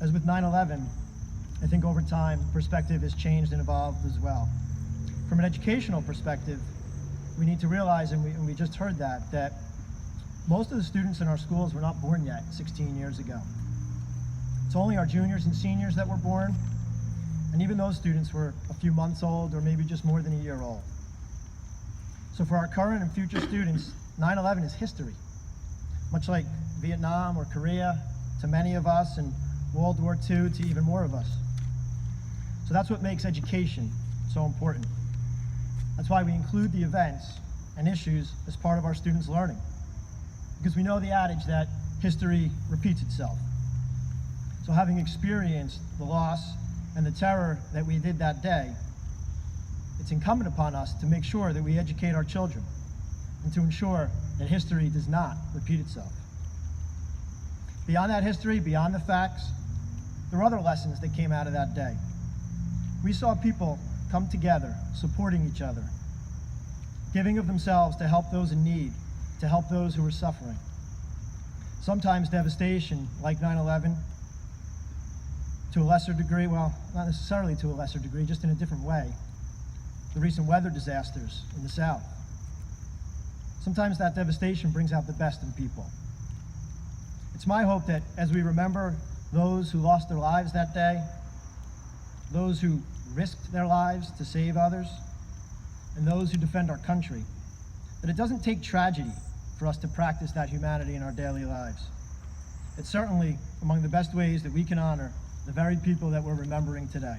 As with 9/11, I think over time, perspective has changed and evolved as well. From an educational perspective, we need to realize, and we just heard that most of the students in our schools were not born yet 16 years ago. It's only our juniors and seniors that were born, and even those students were a few months old or maybe just more than a year old. So for our current and future students, 9/11 is history, much like Vietnam or Korea to many of us, and World War II to even more of us. So that's what makes education so important. That's why we include the events and issues as part of our students' learning, because we know the adage that history repeats itself. So having experienced the loss and the terror that we did that day, it's incumbent upon us to make sure that we educate our children and to ensure that history does not repeat itself. Beyond that history, beyond the facts, there were other lessons that came out of that day. We saw people come together, supporting each other, giving of themselves to help those in need, to help those who were suffering. Sometimes devastation, like 9/11, to a lesser degree, well, not necessarily to a lesser degree, just in a different way, the recent weather disasters in the South. Sometimes that devastation brings out the best in people. It's my hope that as we remember those who lost their lives that day, those who risked their lives to save others, and those who defend our country, that it doesn't take tragedy for us to practice that humanity in our daily lives. It's certainly among the best ways that we can honor the very people that we're remembering today.